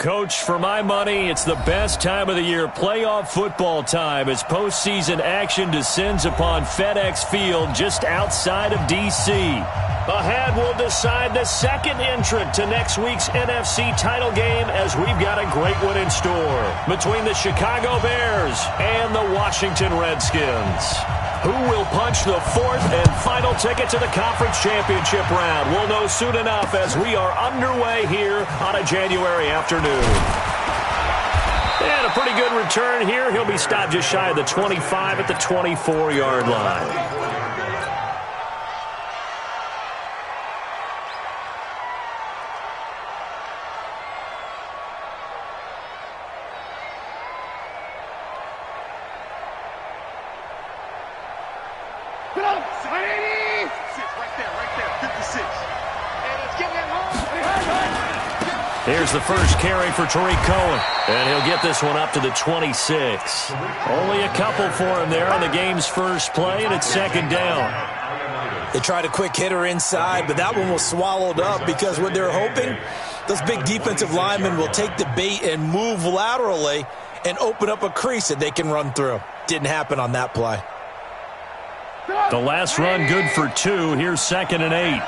Coach, for my money, it's the best time of the year, playoff football time, as postseason action descends upon FedEx Field just outside of D.C. Ahead, we'll decide the second entrant to next week's NFC title game, as we've got a great one in store between the Chicago Bears and the Washington Redskins. Who will punch the fourth and final ticket to the conference championship round? We'll know soon enough as we are underway here on a January afternoon. And a pretty good return here. He'll be stopped just shy of the 25 at the 24-yard line. Here's the first carry for Tariq Cohen, and he'll get this one up to the 26. Only a couple for him there on the game's first play, and it's second down. They tried a quick hitter inside, but that one was swallowed up because what they're hoping, those big defensive linemen will take the bait and move laterally and open up a crease that they can run through. Didn't happen on that play. The last run good for 2. Here's second and 8.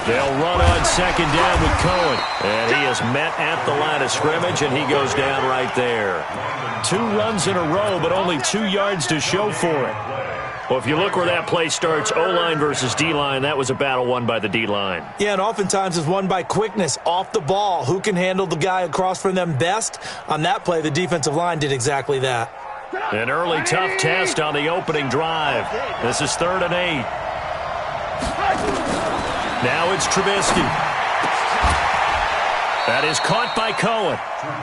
They'll run on second down with Cohen. And he is met at the line of scrimmage, and he goes down right there. 2 runs in a row, but only 2 yards to show for it. Well, if you look where that play starts, O-line versus D-line, that was a battle won by the D-line. Yeah, and oftentimes it's won by quickness off the ball. Who can handle the guy across from them best? On that play, the defensive line did exactly that. An early tough test on the opening drive. This is 3rd and 8. Now it's Trubisky. That is caught by Cohen.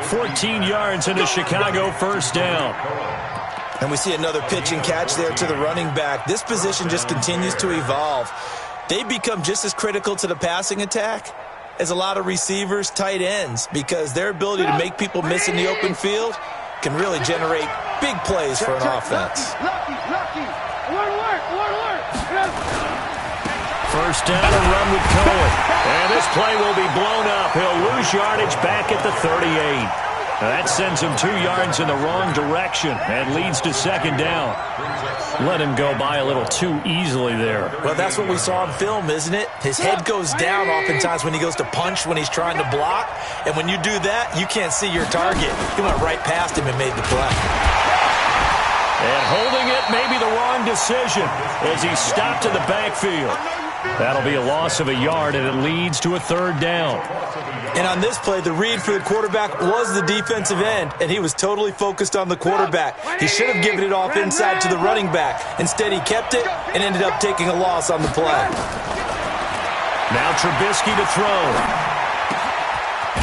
14 yards into Chicago, first down. And we see another pitch and catch there to the running back. This position just continues to evolve. They become just as critical to the passing attack as a lot of receivers, tight ends, because their ability to make people miss in the open field can really generate big plays for an offense. First down and run with Cohen. And this play will be blown up. He'll lose yardage back at the 38. That sends him 2 yards in the wrong direction and leads to second down. Let him go by a little too easily there. Well, that's what we saw in film, isn't it? His head goes down oftentimes when he goes to punch, when he's trying to block. And when you do that, you can't see your target. He went right past him and made the play. And holding it may be the wrong decision as he's stopped in the backfield. That'll be a loss of a yard, and it leads to a 3rd down. And on this play, the read for the quarterback was the defensive end, and he was totally focused on the quarterback. He should have given it off inside to the running back. Instead, he kept it and ended up taking a loss on the play. Now Trubisky to throw.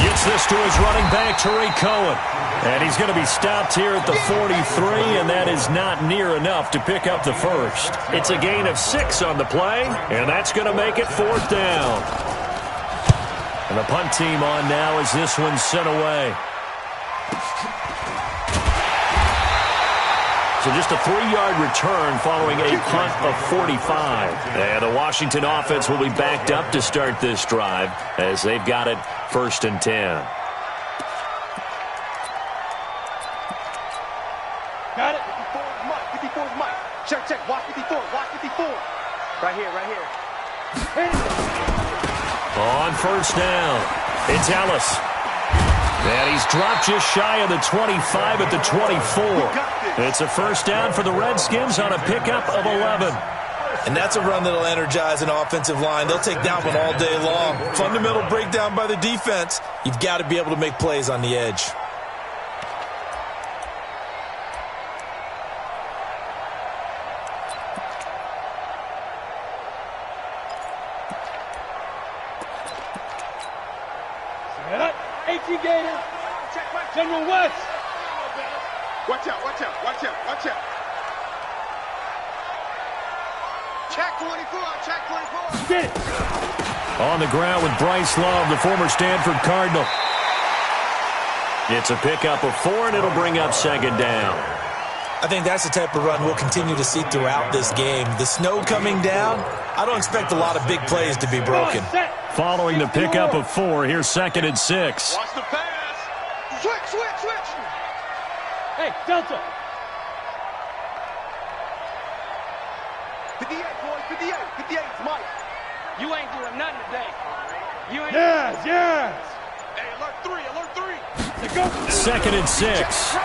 Gets this to his running back, Tariq Cohen. And he's going to be stopped here at the 43, and that is not near enough to pick up the first. It's a gain of 6 on the play, and that's going to make it 4th down. And the punt team on now as this one's sent away. So just a 3-yard return following a punt of 45. And the Washington offense will be backed up to start this drive as they've got it 1st and 10. Got it. 54 is Mike. 54 is Mike. Check. Watch 54. Watch 54. Right here. On first down, it's Ellis. And he's dropped just shy of the 25 at the 24. It's a first down for the Redskins on a pickup of 11. And that's a run that'll energize an offensive line. They'll take that one all day long. Fundamental breakdown by the defense. You've got to be able to make plays on the edge. General West. Watch out. Check 24. Get it. On the ground with Bryce Love, the former Stanford Cardinal. It's a pickup of 4, and it'll bring up second down. I think that's the type of run we'll continue to see throughout this game. The snow coming down, I don't expect a lot of big plays to be broken. Following the pickup of 4, here's 2nd and 6. Watch the pass. Switch. Hey, Delta. 58, boys, 58. 58's Mike. You ain't doing nothing today. You ain't. Yes. Hey, alert 3. Let's go. 2nd and 6.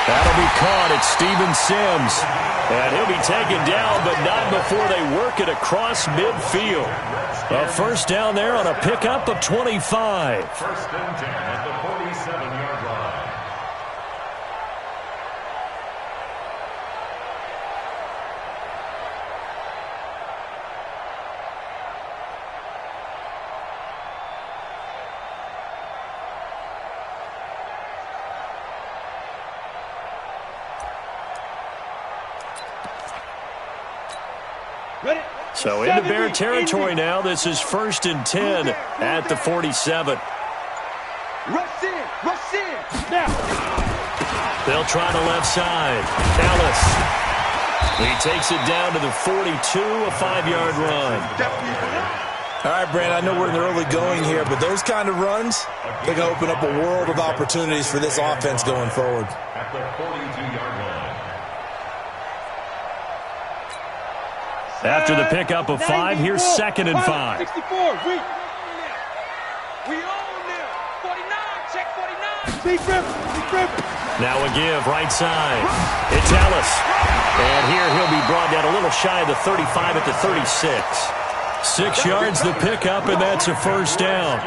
That'll be caught at Steven Sims. And he'll be taken down, but not before they work it across midfield. A first down there on a pickup of 25. First and 10 at the 47-yard line. So into Bear territory now. This is 1st and 10 at the 47. Rush in. Now. They'll try the left side. Ellis. He takes it down to the 42, a 5-yard run. All right, Brand, I know we're in the early going here, but those kind of runs, they're going to open up a world of opportunities for this offense going forward. At the 42-yard line. After the pickup of 5, here's 2nd and 5. 64. We own them. 49. Check 49. Deep rip. Now a give, right side. It's Ellis. And here he'll be brought down a little shy of the 35 at the 36. 6 yards the pickup, and that's a first down.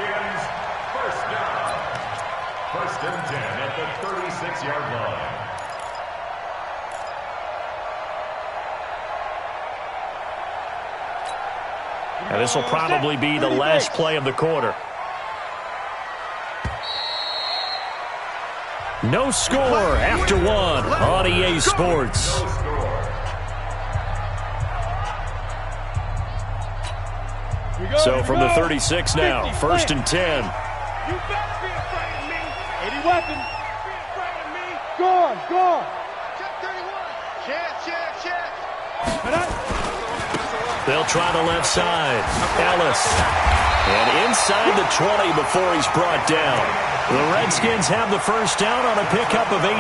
First and 10 at the 36-yard line. And this will probably be the last play of the quarter. No score after 1 on EA Sports. So from the 36 now, 1st and 10. You better be afraid of me. 80 weapon. Be afraid of me. Gone. Check 31. Check. They'll try the left side. Ellis. And inside the 20 before he's brought down. The Redskins have the first down on a pickup of 18.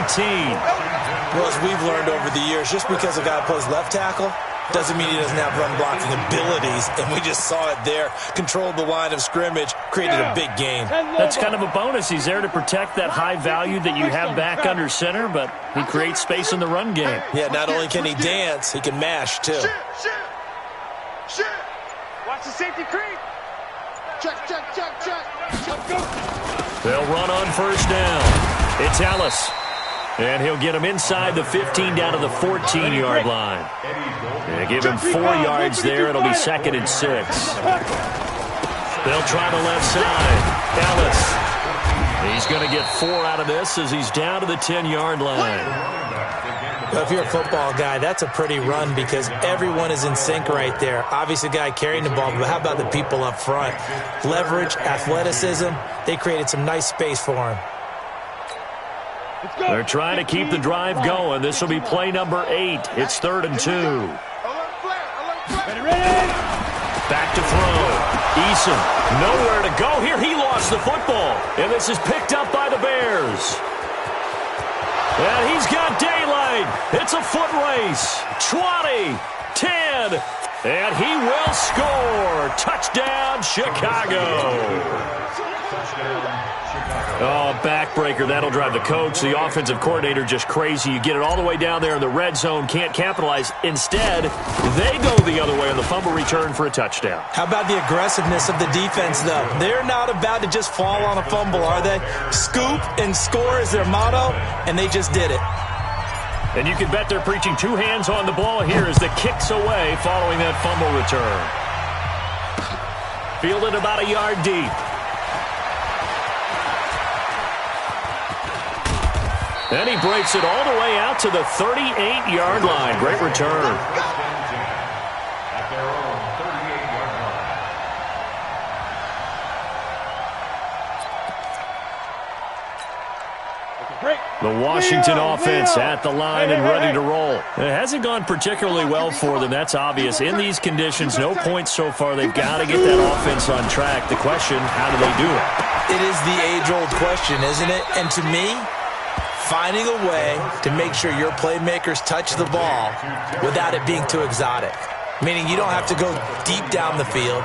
Well, as we've learned over the years, just because a guy plays left tackle doesn't mean he doesn't have run blocking abilities, and we just saw it there. Controlled the line of scrimmage, created a big gain. That's kind of a bonus. He's there to protect that high value that you have back under center, but he creates space in the run game. Yeah, not only can he dance, he can mash, too. Shit. Watch the safety creep. Check. They'll run on first down. It's Ellis. And he'll get him inside the 15 down to the 14-yard line. And give him 4 yards there. It'll be 2nd and 6. They'll try the left side. Ellis. He's going to get 4 out of this as he's down to the 10-yard line. Well, if you're a football guy, that's a pretty run because everyone is in sync right there. Obviously, the guy carrying the ball, but how about the people up front? Leverage, athleticism, they created some nice space for him. They're trying to keep the drive going. This will be play number 8. It's 3rd and 2. Back to throw. Eason, nowhere to go here. He lost the football. And this is picked up by the Bears. And he's got daylight. It's a foot race. 20, 10, and he will score. Touchdown, Chicago. Oh, backbreaker. That'll drive the coach, the offensive coordinator, just crazy. You get it all the way down there in the red zone, can't capitalize. Instead, they go the other way on the fumble return for a touchdown. How about the aggressiveness of the defense, though? They're not about to just fall on a fumble, are they? Scoop and score is their motto, and they just did it. And you can bet they're preaching 2 hands on the ball here as the kick's away following that fumble return. Fielded about a yard deep. And he breaks it all the way out to the 38-yard line. Great return. At their own 38-yard line. The Washington offense at the line and ready to roll. It hasn't gone particularly well for them, that's obvious. In these conditions, no points so far. They've got to get that offense on track. The question, how do they do it? It is the age-old question, isn't it? And to me, finding a way to make sure your playmakers touch the ball without it being too exotic. Meaning you don't have to go deep down the field.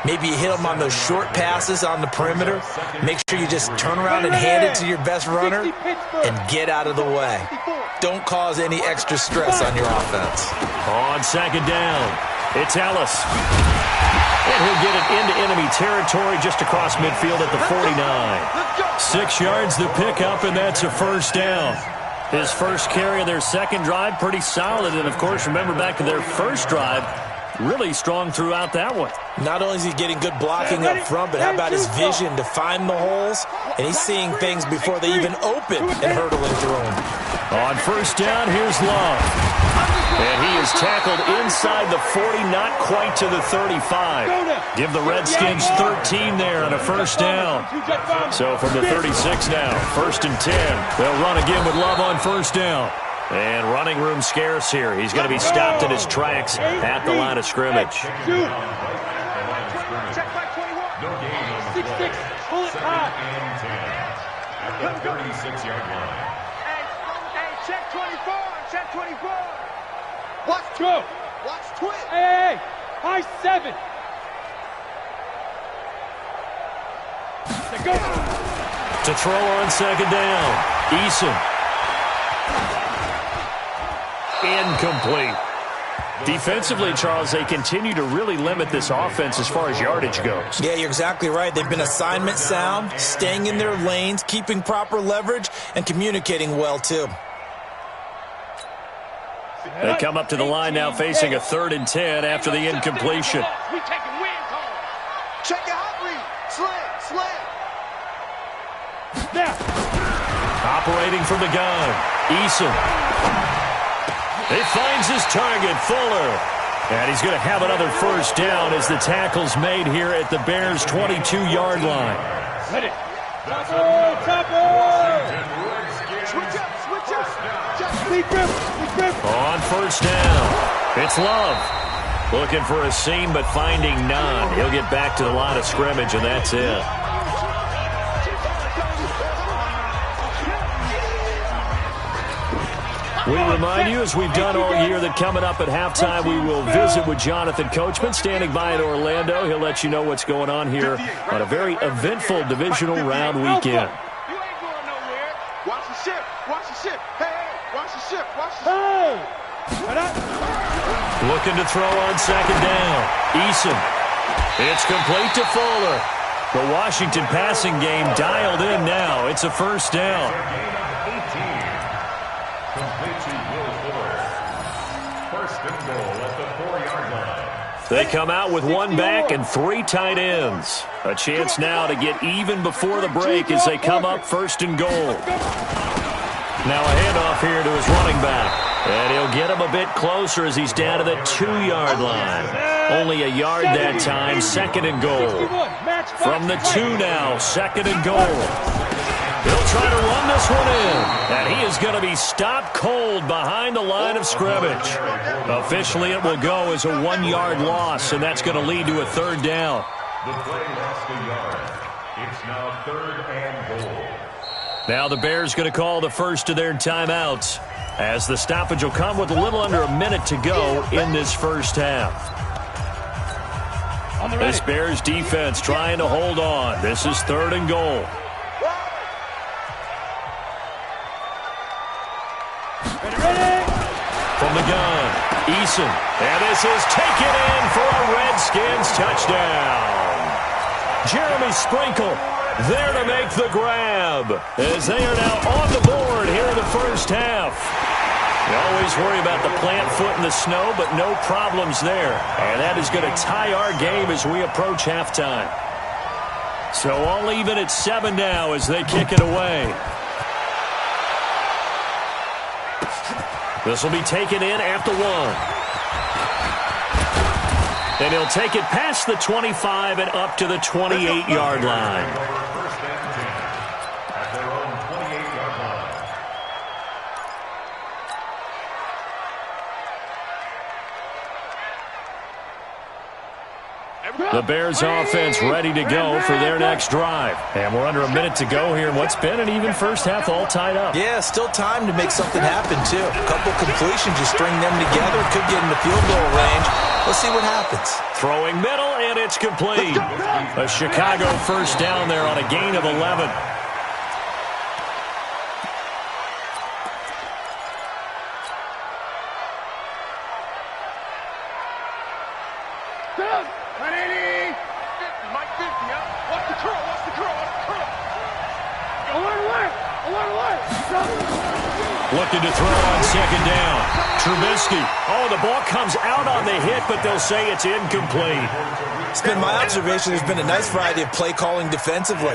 Maybe you hit them on those short passes on the perimeter. Make sure you just turn around and hand it to your best runner and get out of the way. Don't cause any extra stress on your offense. On second down, it's Ellis. And he'll get it into enemy territory just across midfield at the 49. 6 yards the pickup, and that's a first down. His first carry of their second drive, pretty solid. And, of course, remember back to their first drive, really strong throughout that one. Not only is he getting good blocking up front, but how about his vision to find the holes? And he's seeing things before they even open and hurtling through them. On first down, here's Love. And he is tackled inside the 40, not quite to the 35. Give the Redskins 13 there on a first down. So from the 36 now, 1st and 10. They'll run again with Love on first down. And running room scarce here. He's going to be stopped in his tracks at the line of scrimmage. Check by 21. 6-6. Pull it high. At the 36-yard line. Hey, check 24. Check 24. Watch Go. Watch twin. Hey. High 7. Go. To throw on second down. Eason. Incomplete. Defensively, Charles, they continue to really limit this offense as far as yardage goes. Yeah, you're exactly right. They've been assignment sound, staying in their lanes, keeping proper leverage, and communicating well, too. They come up to the line now facing a 3rd and 10 after the incompletion. We taking wins home. Check your hot read. Slam. Now. Operating from the gun. Eason. He finds his target, Fuller. And he's going to have another first down as the tackle's made here at the Bears' 22-yard line. Ready. On first down, it's Love. Looking for a seam, but finding none. He'll get back to the line of scrimmage, and that's it. We remind you, as we've done all year, that coming up at halftime, we will visit with Jonathan Coachman, standing by in Orlando. He'll let you know what's going on here on a very eventful divisional round weekend. You ain't going nowhere. Watch the ship. Hey, watch the ship. Hey. Looking to throw on second down. Eason. It's complete to Fuller. The Washington passing game dialed in now. It's a first down. They come out with one back and 3 tight ends. A chance now to get even before the break as they come up 1st and goal. Now a handoff here to his running back. And he'll get him a bit closer as he's down to the 2-yard line. Only a yard that time, 2nd and goal. From the 2 now, 2nd and goal. He'll try to run this one in, and he is going to be stopped cold behind the line of scrimmage. Officially, it will go as a 1-yard loss, and that's going to lead to a 3rd down. The play lost a yard. It's now 3rd and goal. Now the Bears going to call the first of their timeouts, as the stoppage will come with a little under a minute to go in this first half. This Bears defense trying to hold on. This is 3rd and goal. From the gun, Eason. And this is taken in for a Redskins touchdown. Jeremy Sprinkle there to make the grab as they are now on the board here in the first half. You always worry about the plant foot in the snow, but no problems there. And that is going to tie our game as we approach halftime. So all even at 7 now as they kick it away. This will be taken in after 1. And he'll take it past the 25 and up to the 28-yard line. The Bears offense ready to go for their next drive. And we're under a minute to go here in what's been an even first half, all tied up. Yeah, still time to make something happen, too. A couple completions, you string them together, could get in the field goal range. Let's see what happens. Throwing middle, and it's complete. A Chicago first down there on a gain of 11. Looking to throw on second down. Trubisky. Oh, the ball comes out on the hit, but they'll say it's incomplete. It's been my observation there's been a nice variety of play calling defensively.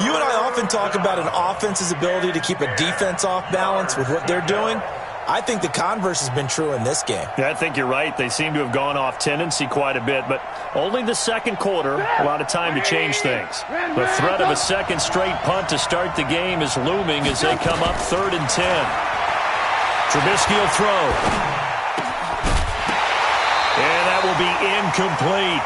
You and I often talk about an offense's ability to keep a defense off balance with what they're doing. I think the converse has been true in this game. Yeah, I think you're right. They seem to have gone off tendency quite a bit, but only the second quarter, a lot of time to change things. The threat of a second straight punt to start the game is looming as they come up 3rd and 10. Trubisky will throw. And that will be incomplete.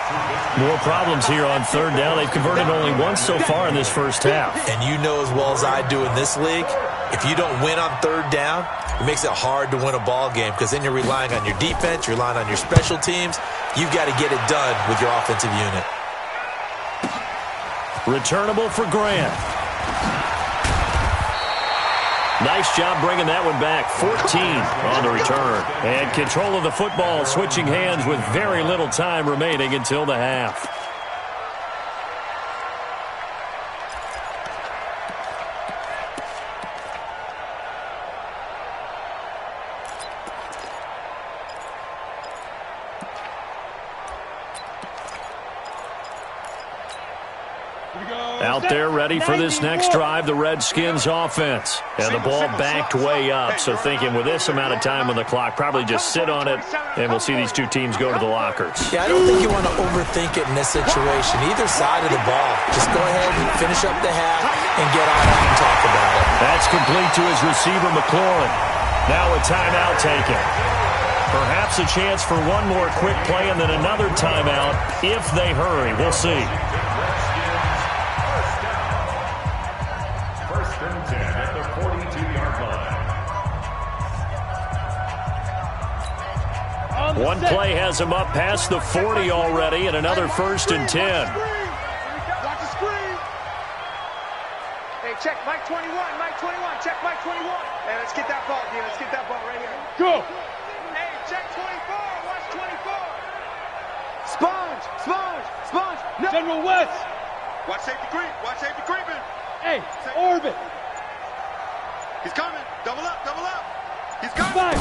More problems here on 3rd down. They've converted only once so far in this first half. And you know as well as I do in this league, if you don't win on 3rd down, it makes it hard to win a ball game because then you're relying on your defense, you're relying on your special teams. You've got to get it done with your offensive unit. Returnable for Grant. Nice job bringing that one back. 14 on the return. And control of the football, switching hands with very little time remaining until the half. Out there ready for this next drive, the Redskins offense. And the ball backed way up, so thinking with this amount of time on the clock, probably just sit on it, and we'll see these two teams go to the lockers. Yeah, I don't think you want to overthink it in this situation. Either side of the ball. Just go ahead and finish up the half and get on out and talk about it. That's complete to his receiver, McLaurin. Now a timeout taken. Perhaps a chance for one more quick play and then another timeout if they hurry. We'll see. One play has him up past the 40 already, and another 1st and 10. Watch the screen. Hey, check Mike 21, Mike 21, check Mike 21. Hey, let's get that ball, D. Let's get that ball right here. Go. Hey, check 24, watch 24. Sponge, sponge, sponge. No. General West. Watch safety creeping. Hey, orbit. He's coming. Double up. He's coming. Back.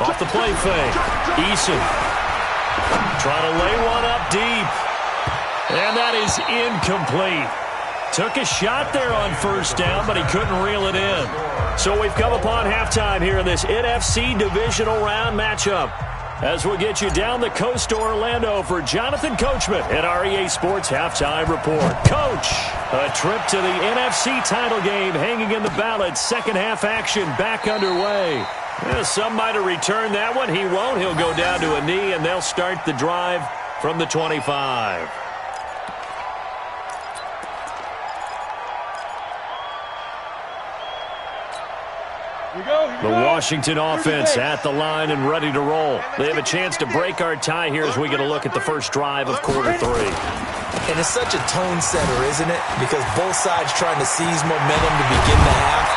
Off the play fake. Eason trying to lay one up deep. And that is incomplete. Took a shot there on 1st down, but he couldn't reel it in. So we've come upon halftime here in this NFC divisional round matchup. As we'll get you down the coast to Orlando for Jonathan Coachman at our EA Sports Halftime Report. Coach, a trip to the NFC title game hanging in the balance. Second half action back underway. Yeah, some might have returned that one. He won't. He'll go down to a knee, and they'll start the drive from the 25. The Washington offense at the line and ready to roll. They have a chance to break our tie here as we get a look at the first drive of quarter 3. And it's such a tone setter, isn't it? Because both sides trying to seize momentum to begin the half.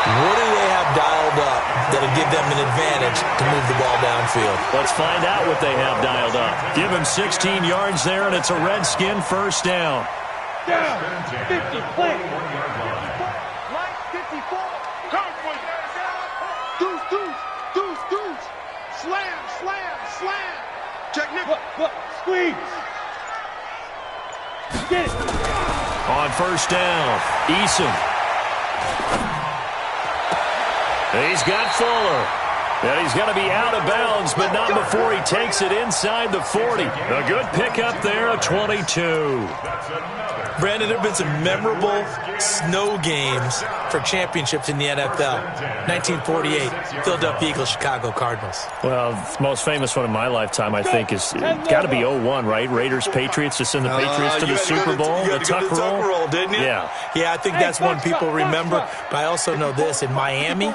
What do they have dialed up that'll give them an advantage to move the ball downfield? Let's find out what they have dialed up. Give him 16 yards there, and it's a Redskin first down. Down, 50, play. Line 54. Come for you. Deuce. Slam. Check Nick. Squeeze. Get it. On 1st down, Eason. He's got Fuller. And he's going to be out of bounds, but not before he takes it inside the 40. A good pickup there, a 22. Brandon, there have been some memorable snow games for championships in the NFL. 1948, Philadelphia Eagles, Chicago Cardinals. Well, the most famous one in my lifetime, I think, is got to be 0-1, right? Raiders, Patriots, to send the Patriots to the Super Bowl. The tuck roll, didn't you? Yeah. Yeah, I think that's one people remember. But I also know this, in Miami,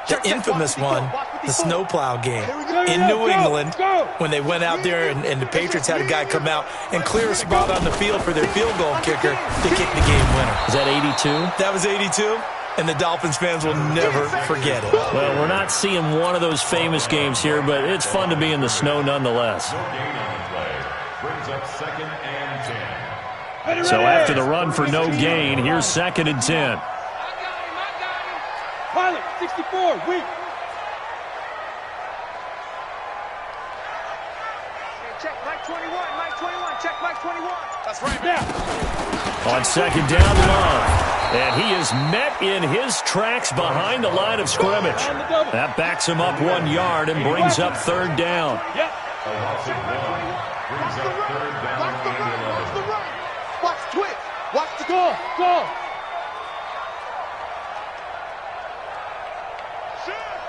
the infamous one, the snowplow game in New England, when they went out there and the Patriots had a guy come out and clear a spot on the field for their field goal kicker to kick the game winner. Is that 82? That was 82, and the Dolphins fans will never forget it. Well, we're not seeing one of those famous games here, but it's fun to be in the snow nonetheless. So after the run for no gain, here's 2nd and 10. Pilot, 64, weak. Check Mike 21, Mike 21, check Mike 21. That's right, man. On 2nd down line. And he is met in his tracks behind the line of scrimmage. That backs him up 1 yard and brings up 3rd down. Yep. Watch the run. Watch the run. Watch twitch. Watch the go.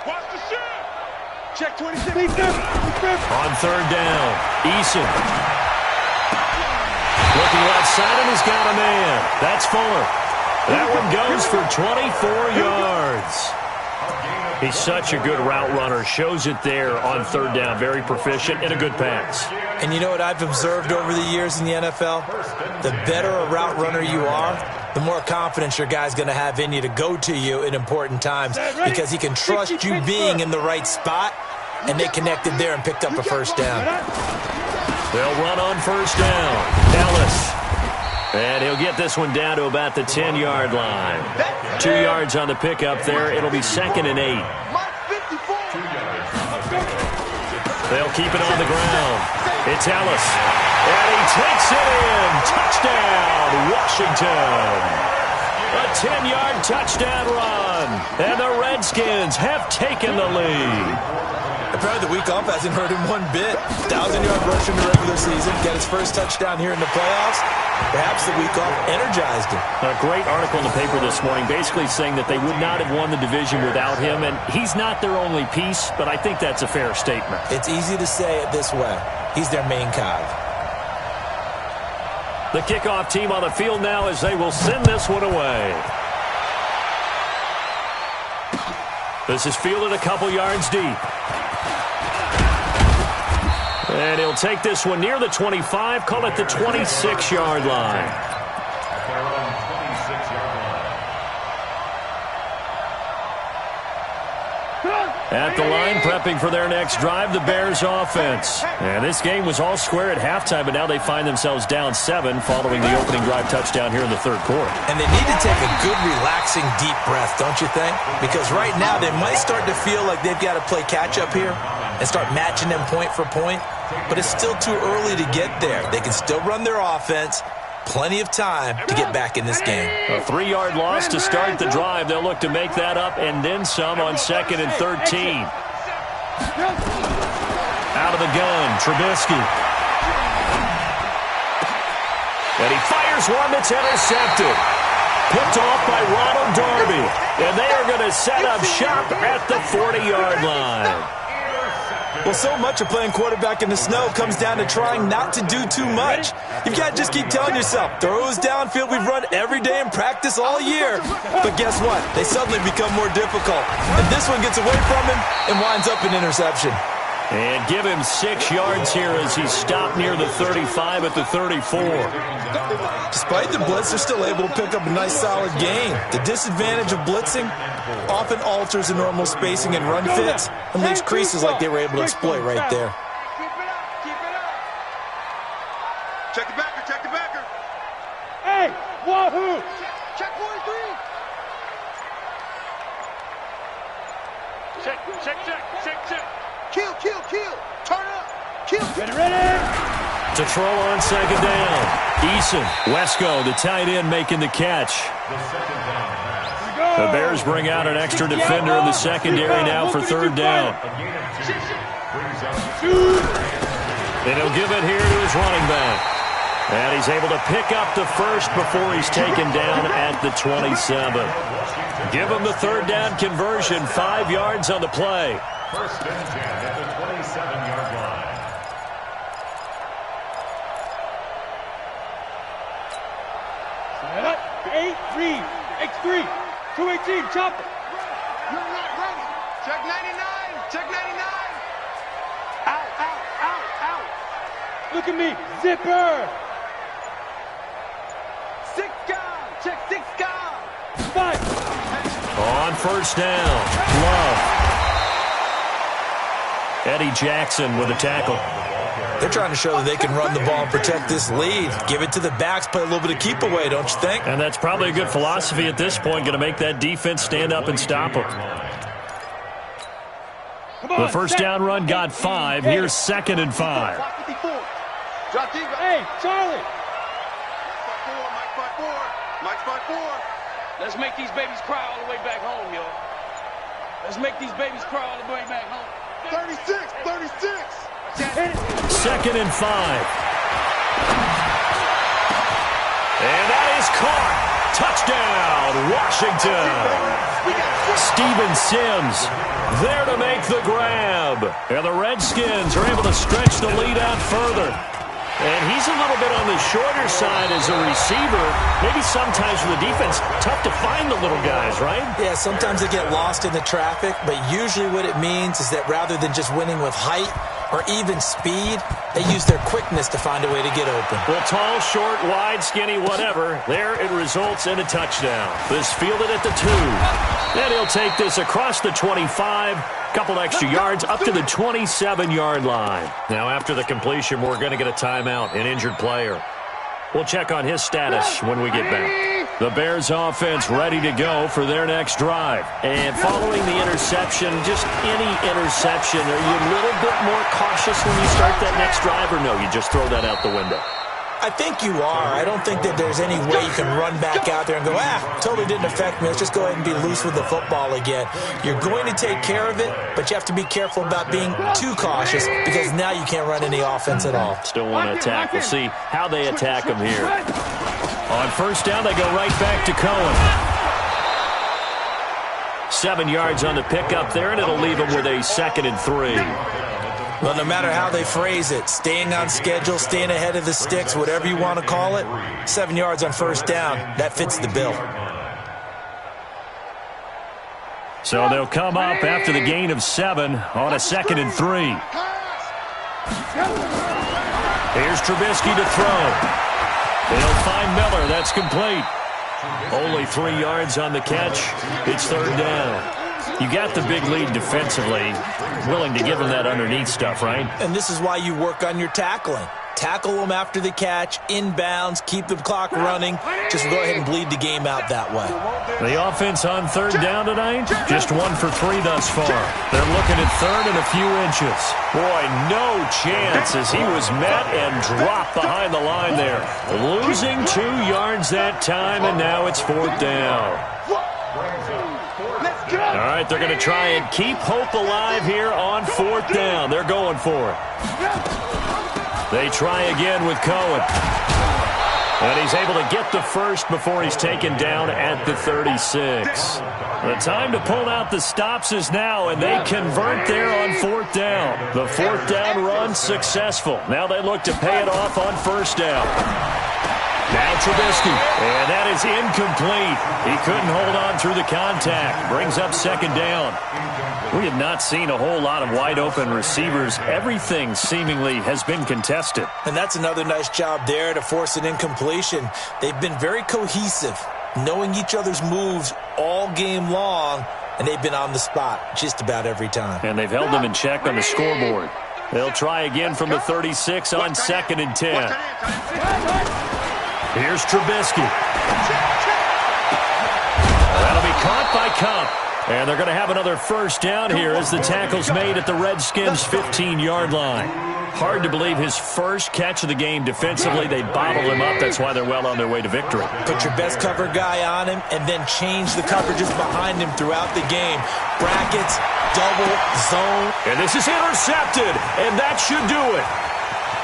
Watch the shift. Check 26. On 3rd down, Eason. Looking left side, and he's got a man. That's Fuller. That one goes for 24 yards. He's such a good route runner. Shows it there on 3rd down. Very proficient and a good pass. And you know what I've observed over the years in the NFL? The better a route runner you are, the more confidence your guy's going to have in you to go to you in important times, because he can trust you being in the right spot, and they connected there and picked up a 1st down. They'll run on 1st down. Ellis. And he'll get this one down to about the 10-yard line. 2 yards on the pickup there. It'll be 2nd and 8. They'll keep it on the ground. It's Ellis. And he takes it in. Touchdown, Washington. A 10-yard touchdown run. And the Redskins have taken the lead. Apparently the week off hasn't hurt him one bit. 1,000-yard rush in the regular season. Get his first touchdown here in the playoffs. Perhaps the week off energized him. A great article in the paper this morning basically saying that they would not have won the division without him, and he's not their only piece, but I think that's a fair statement. It's easy to say it this way. He's their main cog. The kickoff team on the field now as they will send this one away. This is fielded a couple yards deep. And he'll take this one near the 25, call it the 26-yard line. At the line, prepping for their next drive, the Bears offense. And this game was all square at halftime, but now they find themselves down 7 following the opening drive touchdown here in the 3rd quarter. And they need to take a good, relaxing, deep breath, don't you think? Because right now they might start to feel like they've got to play catch-up here and start matching them point for point. But it's still too early to get there. They can still run their offense. Plenty of time to get back in this game. A 3-yard loss to start the drive. They'll look to make that up and then some on 2nd and 13. Out of the gun, Trubisky. And he fires one that's intercepted. Picked off by Ronald Darby. And they are going to set up shop at the 40-yard line. Well, so much of playing quarterback in the snow comes down to trying not to do too much. You've got to just keep telling yourself, throws downfield we've run every day in practice all year. But guess what? They suddenly become more difficult. And this one gets away from him and winds up an interception. And give him 6 yards here as he's stopped near the 35 at the 34. Despite the blitz, they're still able to pick up a nice solid gain. The disadvantage of blitzing often alters the normal spacing and run fits and leaves creases like they were able to exploit right there. Keep it up, keep it up. Check the backer, check the backer. Hey, wahoo! Check 43. Check. Kill. Turn up. Kill. Ready. To throw on 2nd down. Eason, Wesco, the tight end, making the catch. The 2nd down pass. Here we go. The Bears bring out an extra defender in the secondary now for third down. And he'll give it here to his running back. And he's able to pick up the first before he's taken down at the 27. Give him the third down conversion, 5 yards on the play. First and 10 at the 27-yard line. Set up, 8-3, X3, 218, chop it. You're not ready. Check 99. Check 99. Out, out, out, out. Look at me, zipper. 6 gone. Check 6 gone. 5. On first down, Love. Eddie Jackson with a tackle. They're trying to show that they can run the ball and protect this lead. Give it to the backs, play a little bit of keep away, don't you think? And that's probably a good philosophy at this point, going to make that defense stand up and stop them. The first down run got 5. Here's 2nd and 5. Drop deep. Hey, Charlie. Mike 5-4. Mike 5-4. Let's make these babies cry all the way back home, yo. Let's make these babies cry all the way back home. 36. 36. 2nd and 5. And that is caught. Touchdown, Washington. Steven Sims there to make the grab. And the Redskins are able to stretch the lead out further. And he's a little bit on the shorter side as a receiver. Maybe sometimes for the defense, tough to find the little guys, right? Yeah, sometimes they get lost in the traffic, but usually what it means is that rather than just winning with height or even speed, they use their quickness to find a way to get open. Well, tall, short, wide, skinny, whatever, there it results in a touchdown. This fielded at the 2. And he'll take this across the 25, couple extra yards up to the 27-yard line. Now, after the completion, we're going to get a timeout, an injured player. We'll check on his status when we get back. The Bears offense ready to go for their next drive. And following the interception, just any interception, are you a little bit more cautious when you start that next drive, or no, you just throw that out the window? I think you are. I don't think that there's any way you can run back out there and go, totally didn't affect me. Let's just go ahead and be loose with the football again. You're going to take care of it, but you have to be careful about being too cautious because now you can't run any offense at all. Still want to attack. We'll see how they attack him here. On first down, they go right back to Cohen. 7 yards on the pickup there, and it'll leave him with a 2nd and 3. Well, no matter how they phrase it, staying on schedule, staying ahead of the sticks, whatever you want to call it, 7 yards on first down, that fits the bill. So they'll come up after the gain of 7 on a 2nd and 3. Here's Trubisky to throw. They'll find Miller. That's complete. Only 3 yards on the catch. It's third down. You got the big lead defensively. Willing to give them that underneath stuff, right? And this is why you work on your tackling. Tackle them after the catch, inbounds, keep the clock running. Just go ahead and bleed the game out that way. The offense on third down tonight, just 1 for 3 thus far. They're looking at third and a few inches. Boy, no chance as he was met and dropped behind the line there. Losing 2 yards that time, and now it's fourth down. All right, they're going to try and keep hope alive here on fourth down. They're going for it. They try again with Cohen. And he's able to get the first before he's taken down at the 36. The time to pull out the stops is now, and they convert there on fourth down. The fourth down run successful. Now they look to pay it off on first down. Now Trubisky, and that is incomplete. He couldn't hold on through the contact. Brings up second down. We have not seen a whole lot of wide-open receivers. Everything seemingly has been contested. And that's another nice job there to force an incompletion. They've been very cohesive, knowing each other's moves all game long, and they've been on the spot just about every time. And they've held them in check on the scoreboard. They'll try again from the 36 on 2nd and 10. Here's Trubisky. That'll be caught by Cup. And they're going to have another first down here as the tackle's made at the Redskins' 15-yard line. Hard to believe his first catch of the game defensively. They bottled him up. That's why they're well on their way to victory. Put your best cover guy on him and then change the coverages behind him throughout the game. Brackets, double, zone. And this is intercepted, and that should do it.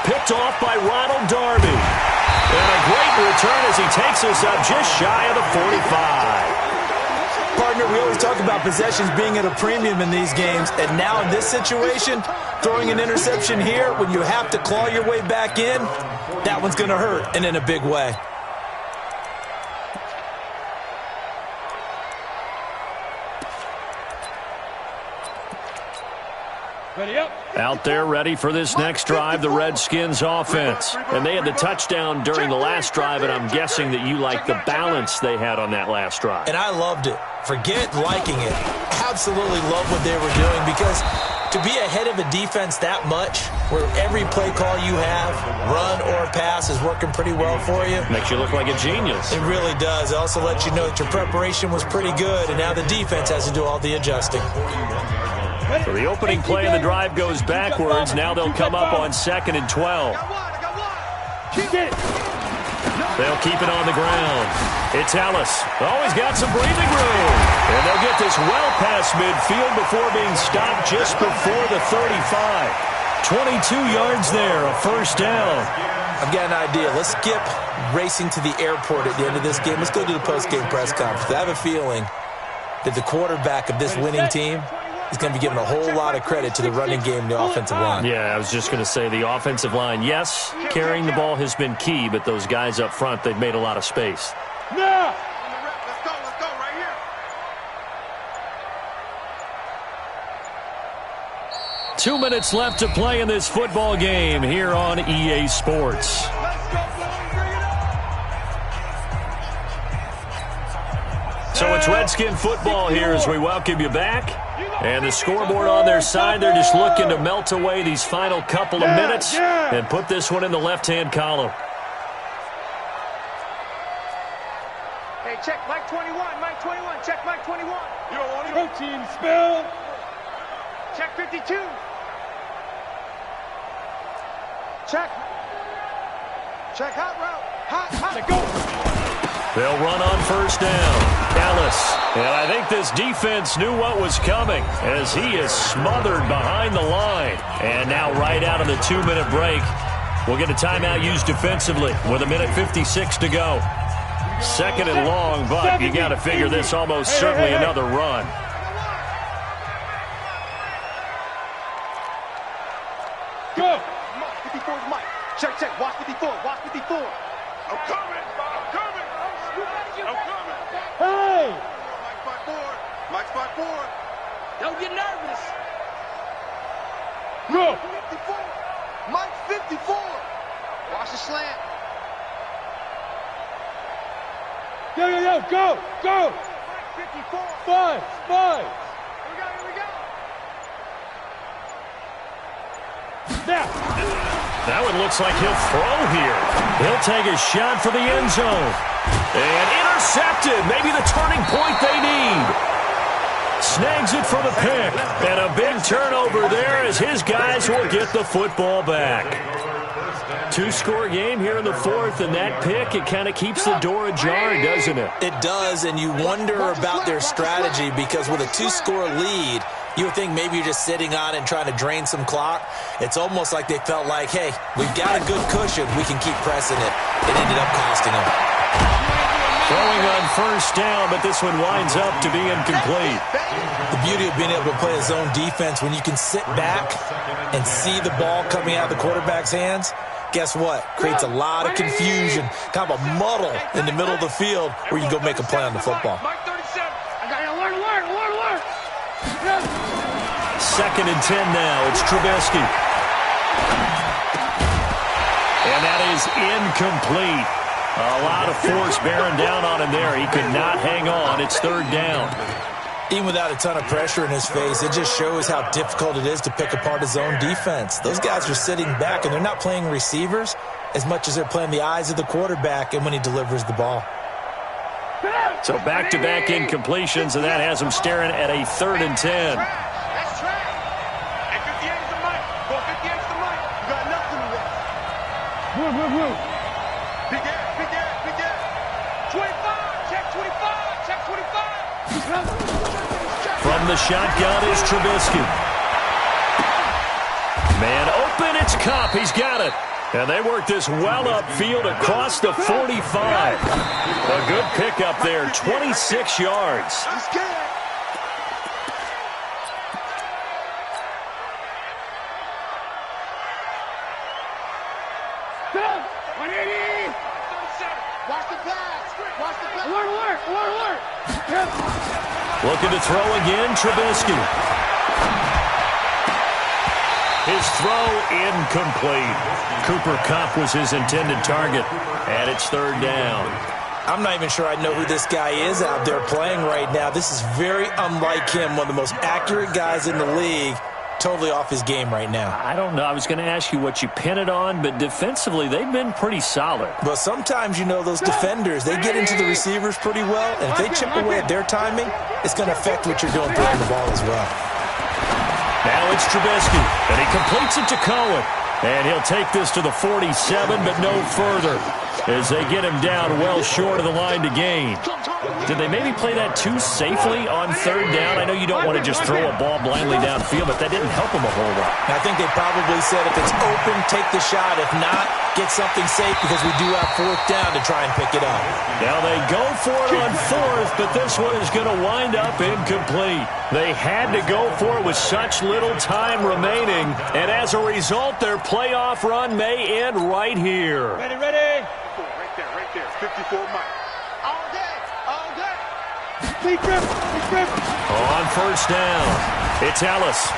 Picked off by Ronald Darby. And a great return as he takes us up just shy of the 45. Partner, we always talk about possessions being at a premium in these games, and now in this situation, throwing an interception here when you have to claw your way back in, that one's going to hurt, and in a big way. Ready up. Out there ready for this next drive, the Redskins offense. And they had the touchdown during the last drive, and I'm guessing that you like the balance they had on that last drive. And I loved it. Forget liking it. Absolutely love what they were doing, because to be ahead of a defense that much, where every play call you have, run or pass, is working pretty well for you. Makes you look like a genius. It really does. It also lets you know that your preparation was pretty good, and now the defense has to do all the adjusting. So the opening play of the drive goes backwards. Now they'll come up on 2nd and 12. They'll keep it on the ground. It's Ellis. Oh, he's got some breathing room. And they'll get this well past midfield before being stopped just before the 35. 22 yards there, a first down. I've got an idea. Let's skip racing to the airport at the end of this game. Let's go to the post-game press conference. I have a feeling that the quarterback of this winning team is going to be given a whole lot of credit to the running game and the offensive line. Yeah, I was just going to say the offensive line. Yes, carrying the ball has been key, but those guys up front, they've made a lot of space. Now. Let's go right here. 2 minutes left to play in this football game here on EA Sports. So it's Redskin football here as we welcome you back. And the scoreboard on their side, they're just looking to melt away these final couple of minutes and put this one in the left-hand column. Hey, check Mike 21, Mike 21, check Mike 21. You don't want protein spill. Check 52. Check. Check hot route. Hot. Go. They'll run on first down. Ellis. And I think this defense knew what was coming as he is smothered behind the line. And now right out of the 2-minute break, we'll get a timeout used defensively with 1:56 to go. 2nd and long, but you got to figure this almost certainly another run. Go. 54 is Mike. Check. Watch 54. Watch 54. I'm coming. Hey! Mike 5-4. Don't get nervous. Go! 54. Mike 54. Watch the slant. Go! Mike 54. Five! Here we go. Now! That one looks like he'll throw here. He'll take a shot for the end zone. And intercepted. Maybe the turning point they need. Snags it for the pick. And a big turnover there as his guys will get the football back. 2-score game here in the 4th, and that pick, it kind of keeps the door ajar, doesn't it? It does, and you wonder about their strategy, because with a 2-score lead, you would think maybe you're just sitting on it and trying to drain some clock. It's almost like they felt like, hey, we've got a good cushion. We can keep pressing it. It ended up costing them. Throwing on first down, but this one winds up to be incomplete. The beauty of being able to play a zone defense, when you can sit back and see the ball coming out of the quarterback's hands, guess what? Creates a lot of confusion, kind of a muddle in the middle of the field where you go make a play on the football. Mike 37. I got to alert. 2nd and 10 now. It's Trubisky. And that is incomplete. A lot of force bearing down on him there. He could not hang on. It's 3rd down. Even without a ton of pressure in his face, it just shows how difficult it is to pick apart his own defense. Those guys are sitting back, and they're not playing receivers as much as they're playing the eyes of the quarterback and when he delivers the ball. So back-to-back incompletions, and that has him staring at a 3rd and 10. That's track. And 58 is the Mike. Go 58 is the Mike. You got Big ass, big ass, big ass. 25, check 25, check 25. From the shotgun is Trubisky. Man open, it's Cup. He's got it. And they work this well upfield across the 45. A good pickup there, 26 yards. He's good. Watch the pass. Watch the pass. Alert, alert, alert, alert. Looking to throw again, Trubisky. His throw incomplete. Cooper Kupp was his intended target, and it's third down. I'm not even sure I know who this guy is out there playing right now. This is very unlike him, one of the most accurate guys in the league. Totally off his game right now. I don't know. I was going to ask you what you pin it on, but defensively, they've been pretty solid. But sometimes, you know, those defenders, they get into the receivers pretty well, and if they chip away at their timing, it's going to affect what you're doing throwing the ball as well. Now it's Trubisky, and he completes it to Cohen. And he'll take this to the 47, but no further, as they get him down well short of the line to gain. Did they maybe play that too safely on third down? I know you don't want to just throw a ball blindly downfield, but that didn't help him a whole lot. I think they probably said if it's open, take the shot. If not, get something safe because we do have fourth down to try and pick it up. Now they go for it on fourth, but this one is going to wind up incomplete. They had to go for it with such little time remaining, and as a result, their playoff run may end right here. Ready, ready. Right there. 54 Mike. All day, all day. Big grip. On first down, it's Ellis.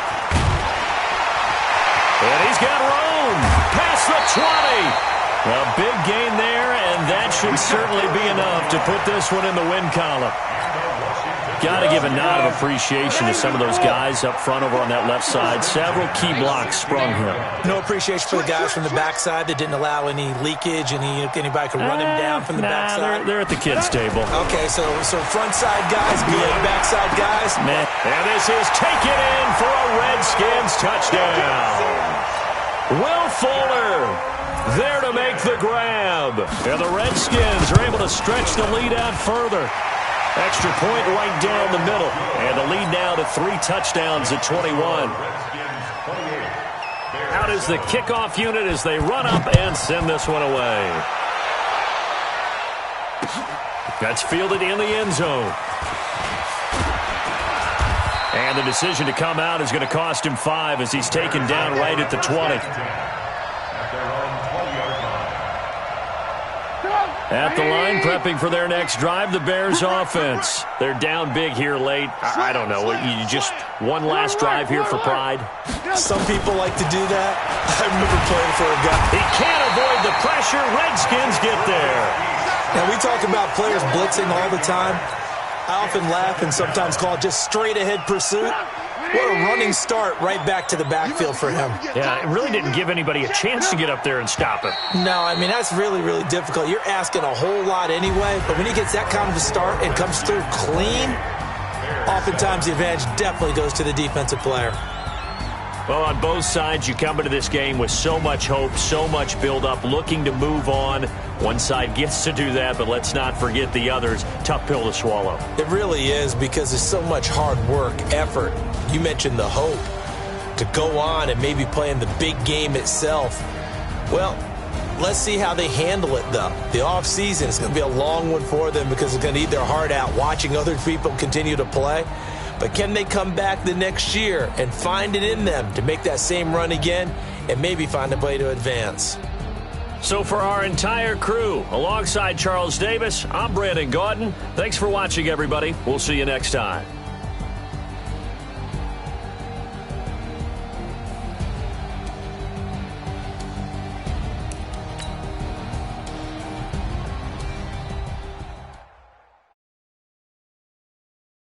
And he's got room past the 20. A big gain there, and that should certainly be enough to put this one in the win column. Got to give a nod of appreciation to some of those guys up front over on that left side. Several key blocks sprung here. No appreciation for the guys from the backside that didn't allow any leakage, anybody could run him down from the backside. They're at the kids' table. Okay, so front side guys, good. Backside guys, man. And this is taken in for a Redskins touchdown. Will Fuller there to make the grab. And the Redskins are able to stretch the lead out further. Extra point right down the middle. And the lead now to 3 touchdowns at 21. Out is the kickoff unit as they run up and send this one away. That's fielded in the end zone. And the decision to come out is going to cost him 5 as he's taken down right at the 20. At the line, prepping for their next drive, the Bears offense. They're down big here late. I don't know. You just one last drive here for pride? Some people like to do that. I remember playing for a guy. He can't avoid the pressure. Redskins get there. Now, we talk about players blitzing all the time. I often laugh and sometimes call it just straight-ahead pursuit. What a running start right back to the backfield for him. Yeah, it really didn't give anybody a chance to get up there and stop him. No, I mean, that's really, really difficult. You're asking a whole lot anyway, but when he gets that kind of a start and comes through clean, oftentimes the advantage definitely goes to the defensive player. Well, on both sides, you come into this game with so much hope, so much build-up, looking to move on. One side gets to do that, but let's not forget the others. Tough pill to swallow. It really is because there's so much hard work, effort. You mentioned the hope to go on and maybe play in the big game itself. Well, let's see how they handle it, though. The offseason is going to be a long one for them because they're going to eat their heart out watching other people continue to play. But can they come back the next year and find it in them to make that same run again and maybe find a way to advance? So for our entire crew, alongside Charles Davis, I'm Brandon Gaudin. Thanks for watching, everybody. We'll see you next time.